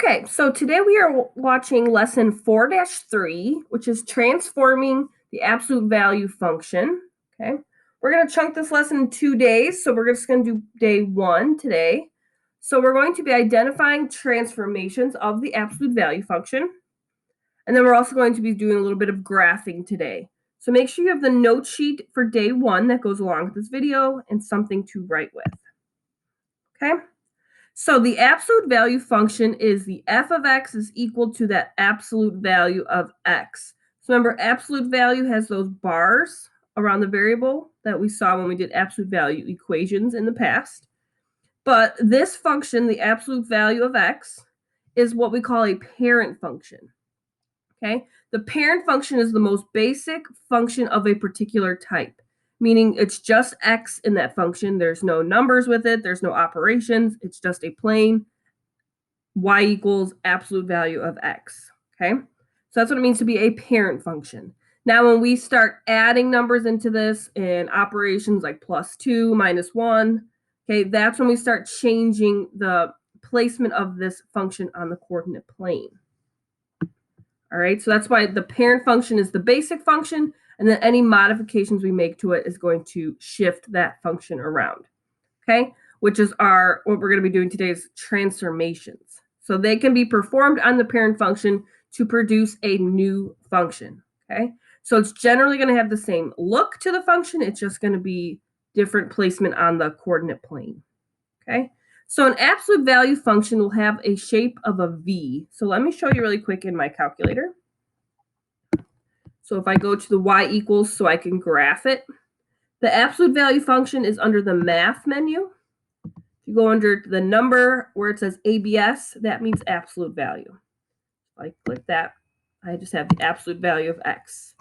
Okay, so today we are watching lesson 4-3, which is transforming the absolute value function. Okay, we're going to chunk this lesson in 2 days, so we're just going to do day 1 today. So we're going to be identifying transformations of the absolute value function. And then we're also going to be doing a little bit of graphing today. So make sure you have the note sheet for day 1 that goes along with this video and something to write with. Okay. So the absolute value function is the f of x is equal to that absolute value of x. So remember, absolute value has those bars around the variable that we saw when we did absolute value equations in the past. But this function, the absolute value of x, is what we call a parent function. Okay? The parent function is the most basic function of a particular type, meaning it's just x in that function. There's no numbers with it. There's no operations. It's just a plain y equals absolute value of x. Okay, so that's what it means to be a parent function. Now, when we start adding numbers into this and operations like +2, -1, okay, that's when we start changing the placement of this function on the coordinate plane. All right, so that's why the parent function is the basic function, and then any modifications we make to it is going to shift that function around. Okay, which is what we're going to be doing today is transformations. So they can be performed on the parent function to produce a new function. Okay, so it's generally going to have the same look to the function. It's just going to be different placement on the coordinate plane. Okay, so an absolute value function will have a shape of a V. So let me show you really quick in my calculator. So if I go to the y equals so I can graph it, the absolute value function is under the math menu. If you go under the number where it says ABS, that means absolute value. If I click that, I just have the absolute value of x.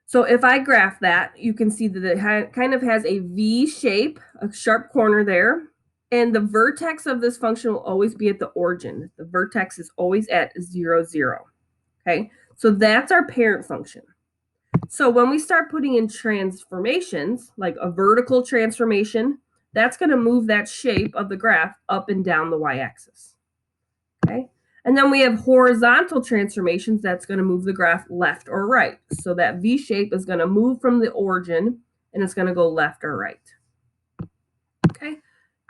So if I graph that, you can see that it kind of has a V shape, a sharp corner there, and the vertex of this function will always be at the origin. The vertex is always at 0, 0. Okay, so that's our parent function. So when we start putting in transformations, like a vertical transformation, that's going to move that shape of the graph up and down the y-axis. Okay, and then we have horizontal transformations that's going to move the graph left or right. So that V shape is going to move from the origin and it's going to go left or right. Okay,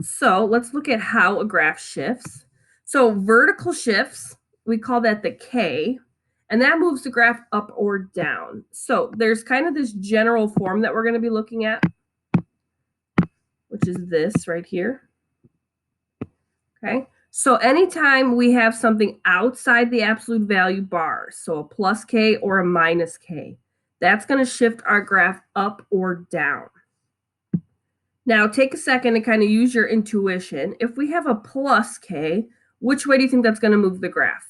so let's look at how a graph shifts. So vertical shifts, we call that the K, and that moves the graph up or down. So there's kind of this general form that we're going to be looking at, which is this right here. Okay, so anytime we have something outside the absolute value bars, so a plus K or a minus K, that's going to shift our graph up or down. Now take a second and kind of use your intuition. If we have a plus K, which way do you think that's going to move the graph?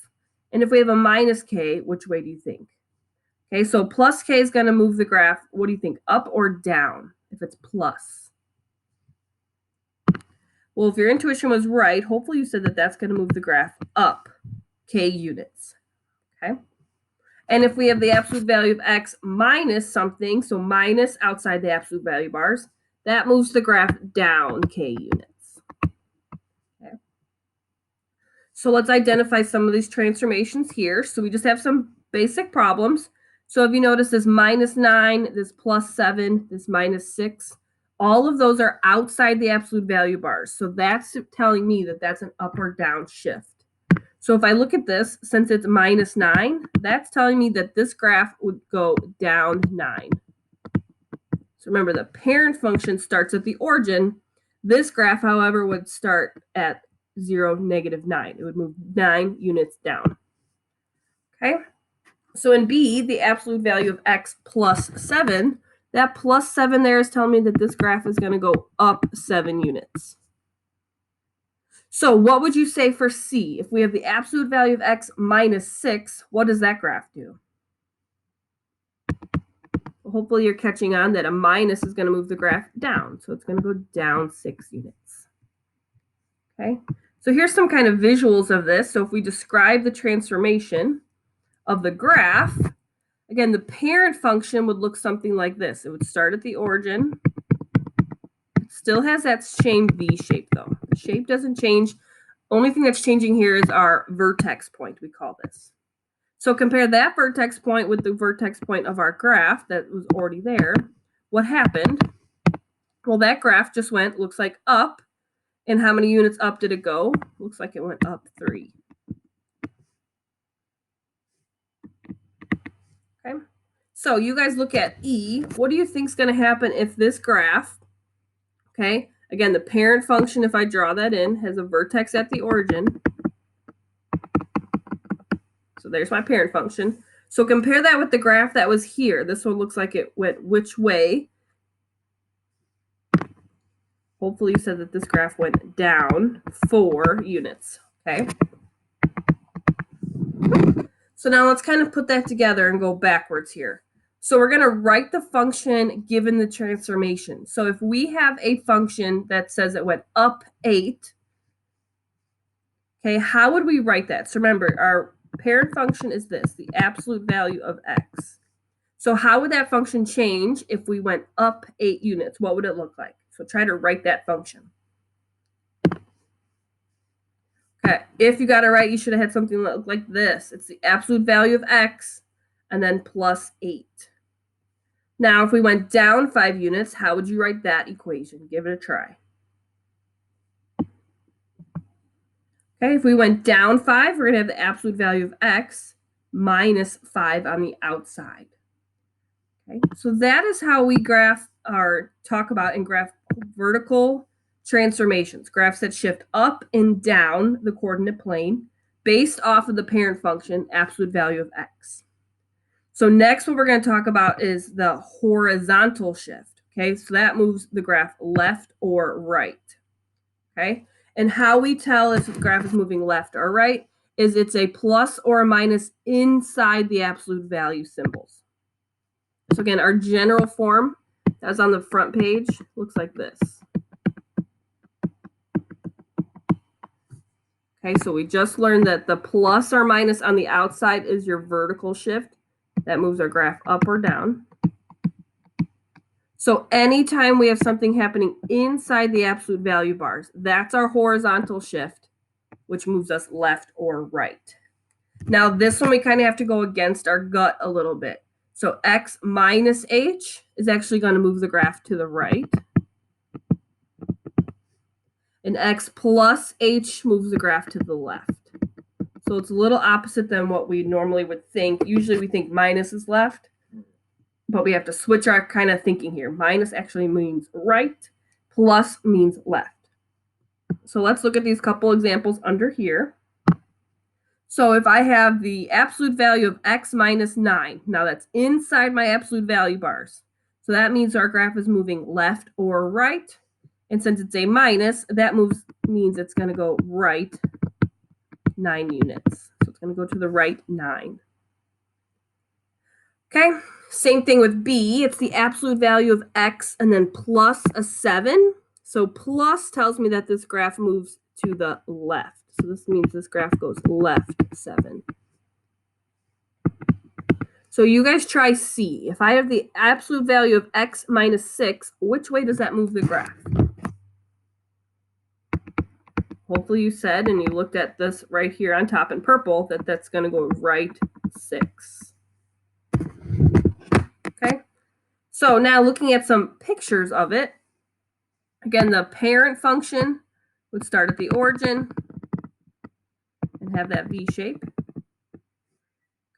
And if we have a minus K, which way do you think? Okay, so plus K is going to move the graph, what do you think, up or down if it's plus? Well, if your intuition was right, hopefully you said that that's going to move the graph up K units. Okay, and if we have the absolute value of x minus something, so minus outside the absolute value bars, that moves the graph down K units. Okay. So let's identify some of these transformations here. So we just have some basic problems. So if you notice this -9, this +7, this -6, all of those are outside the absolute value bars. So that's telling me that that's an up or down shift. So if I look at this, since it's -9, that's telling me that this graph would go down 9. So remember, the parent function starts at the origin. This graph, however, would start at 0, -9. It would move 9 units down. Okay, so in B, the absolute value of x +7, that +7 there is telling me that this graph is going to go up 7 units. So what would you say for C? If we have the absolute value of x -6, what does that graph do? Hopefully you're catching on that a minus is going to move the graph down. So it's going to go down 6 units. Okay, so here's some kind of visuals of this. So if we describe the transformation of the graph, again, the parent function would look something like this. It would start at the origin. It still has that same V shape though. The shape doesn't change. Only thing that's changing here is our vertex point, we call this. So compare that vertex point with the vertex point of our graph that was already there. What happened? Well, that graph just went, looks like up. And how many units up did it go? Looks like it went up 3. Okay. So you guys look at E. What do you think is going to happen if this graph, okay, again, the parent function, if I draw that in, has a vertex at the origin. So there's my parent function. So compare that with the graph that was here. This one looks like it went which way? Hopefully you said that this graph went down 4 units, okay? So now let's kind of put that together and go backwards here. So we're going to write the function given the transformation. So if we have a function that says it went up 8, okay, how would we write that? So remember, our parent function is this, the absolute value of x. So how would that function change if we went up 8 units? What would it look like? So try to write that function. Okay, if you got it right, you should have had something that looked like this. It's the absolute value of x and then plus 8. Now, if we went down 5 units, how would you write that equation? Give it a try. Okay, if we went down 5, we're going to have the absolute value of x minus 5 on the outside. Okay, so that is how we graph or talk about and graph vertical transformations, graphs that shift up and down the coordinate plane based off of the parent function, absolute value of x. So next what we're going to talk about is the horizontal shift. Okay, so that moves the graph left or right. Okay, and how we tell if the graph is moving left or right is it's a plus or a minus inside the absolute value symbols. So again, our general form that's on the front page looks like this. Okay, so we just learned that the plus or minus on the outside is your vertical shift. That moves our graph up or down. So anytime we have something happening inside the absolute value bars, that's our horizontal shift, which moves us left or right. Now this one we kind of have to go against our gut a little bit. So x minus h is actually going to move the graph to the right. And x plus h moves the graph to the left. So it's a little opposite than what we normally would think. Usually we think minus is left, but we have to switch our kind of thinking here. Minus actually means right, plus means left. So let's look at these couple examples under here. So if I have the absolute value of x minus 9, now that's inside my absolute value bars. So that means our graph is moving left or right. And since it's a minus, that means it's going to go right 9 units. So it's going to go to the right 9. Okay, same thing with B. It's the absolute value of x and then plus a 7. So plus tells me that this graph moves to the left. So this means this graph goes left 7. So you guys try C. If I have the absolute value of x minus 6, which way does that move the graph? Hopefully you said, and you looked at this right here on top in purple, that that's going to go right 6. Okay, so now looking at some pictures of it. Again, the parent function would start at the origin and have that V shape.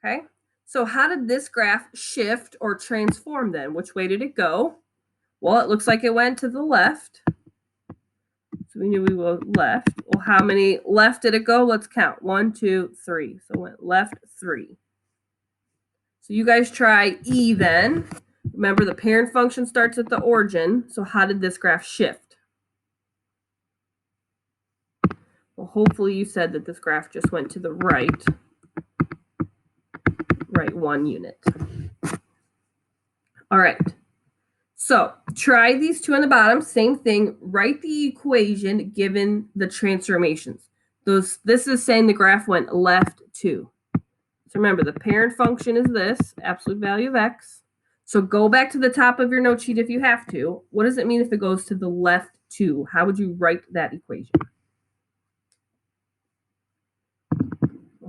Okay, so how did this graph shift or transform then? Which way did it go? Well, it looks like it went to the left. So we knew we were left. Well, how many left did it go? Let's count. 1, 2, 3. So it went left 3. So you guys try E then. Remember, the parent function starts at the origin. So how did this graph shift? Well, hopefully you said that this graph just went to the right 1 unit. All right. So try these two on the bottom. Same thing. Write the equation given the transformations. This is saying the graph went left 2. So remember, the parent function is this, absolute value of x. So go back to the top of your note sheet if you have to. What does it mean if it goes to the left 2? How would you write that equation?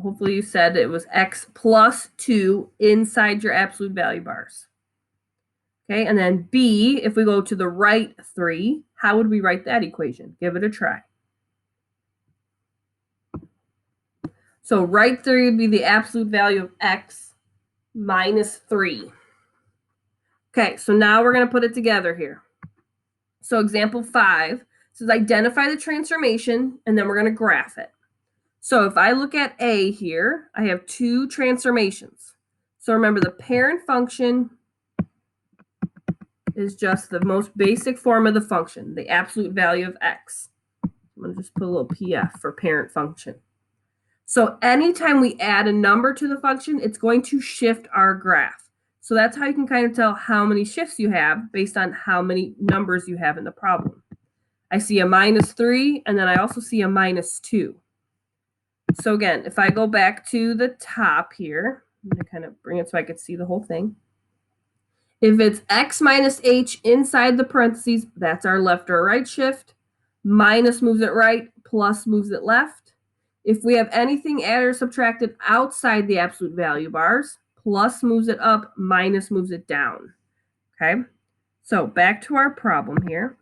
hopefully you said it was x plus 2 inside your absolute value bars. Okay, and then b, if we go to the right 3, how would we write that equation? Give it a try. So right 3 would be the absolute value of x minus 3. Okay, so now we're going to put it together here. So example 5 says identify the transformation, and then we're going to graph it. So if I look at A here, I have 2 transformations. So remember, the parent function is just the most basic form of the function, the absolute value of x. I'm going to just put a little PF for parent function. So anytime we add a number to the function, it's going to shift our graph. So that's how you can kind of tell how many shifts you have based on how many numbers you have in the problem. I see a minus 3, and then I also see a minus 2. So again, if I go back to the top here, I'm going to kind of bring it so I could see the whole thing. If it's x minus h inside the parentheses, that's our left or right shift. Minus moves it right, plus moves it left. If we have anything added or subtracted outside the absolute value bars, plus moves it up, minus moves it down. Okay, so back to our problem here.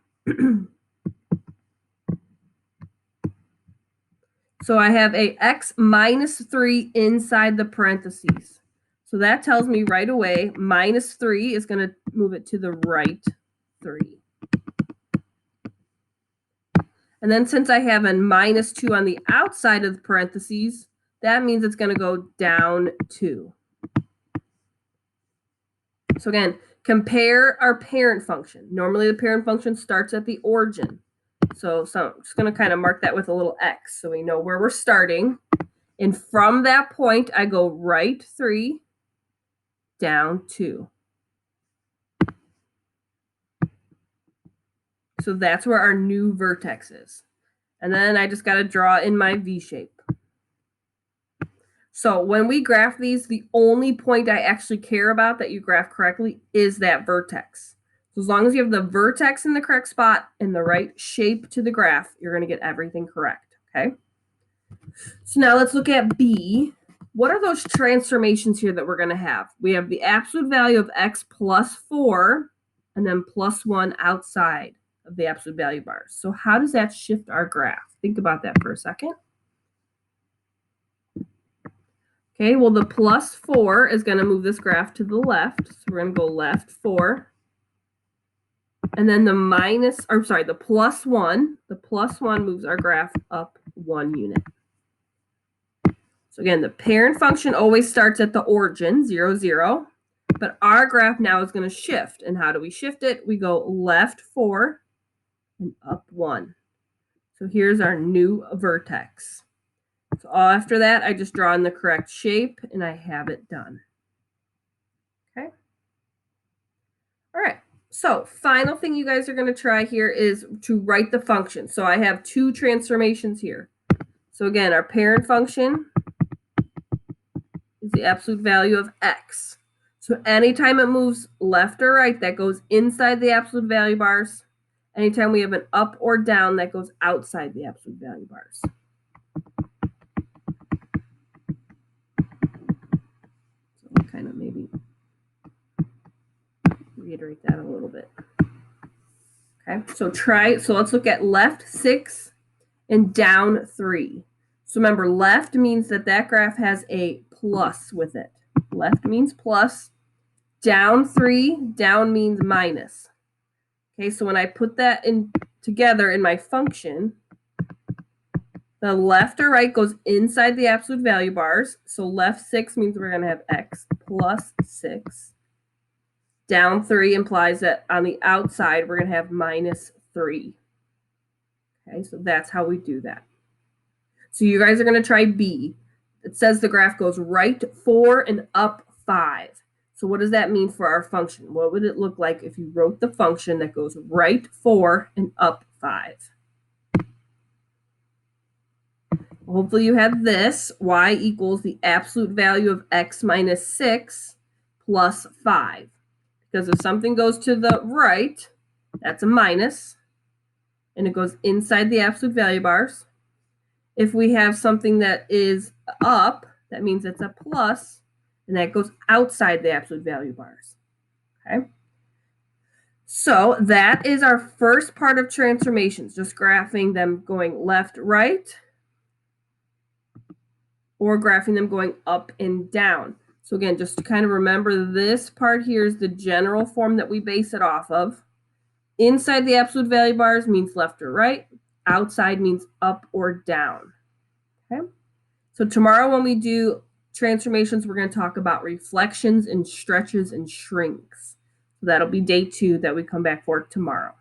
So I have a x minus 3 inside the parentheses. So that tells me right away minus 3 is going to move it to the right 3. And then since I have a minus 2 on the outside of the parentheses, that means it's going to go down 2. So again, compare our parent function. Normally the parent function starts at the origin. So I'm just going to kind of mark that with a little X so we know where we're starting. And from that point, I go right 3, down 2. So that's where our new vertex is. And then I just got to draw in my V shape. So when we graph these, the only point I actually care about that you graph correctly is that vertex. So as long as you have the vertex in the correct spot and the right shape to the graph, you're going to get everything correct, okay? So now let's look at B. What are those transformations here that we're going to have? We have the absolute value of x plus 4 and then plus 1 outside of the absolute value bars. So how does that shift our graph? Think about that for a second. Okay, well, the plus 4 is going to move this graph to the left. So we're going to go left 4. And then the plus 1. The plus 1 moves our graph up 1 unit. So again, the parent function always starts at the origin, 0, 0. But our graph now is going to shift. And how do we shift it? We go left 4 and up 1. So here's our new vertex. So after that, I just draw in the correct shape, and I have it done. Okay. All right. So final thing you guys are going to try here is to write the function. So I have 2 transformations here. So again, our parent function is the absolute value of x. So anytime it moves left or right, that goes inside the absolute value bars. Anytime we have an up or down, that goes outside the absolute value bars. So kind of maybe reiterate that a little bit. Okay, so let's look at left 6 and down 3. So remember, left means that graph has a plus with it. Left means plus. Down 3, down means minus. Okay, so when I put that in together in my function, the left or right goes inside the absolute value bars. So left 6 means we're going to have x plus 6. Down 3 implies that on the outside, we're going to have minus 3. Okay, so that's how we do that. So you guys are going to try B. It says the graph goes right 4 and up 5. So what does that mean for our function? What would it look like if you wrote the function that goes right 4 and up 5? Hopefully you have this. Y equals the absolute value of x minus 6 plus 5. Because if something goes to the right, that's a minus, and it goes inside the absolute value bars. If we have something that is up, that means it's a plus, and that goes outside the absolute value bars. Okay. So that is our first part of transformations, just graphing them going left, right, or graphing them going up and down. So again, just to kind of remember, this part here is the general form that we base it off of. Inside the absolute value bars means left or right. Outside means up or down. Okay. So tomorrow when we do transformations, we're going to talk about reflections and stretches and shrinks. So that'll be day 2 that we come back for tomorrow.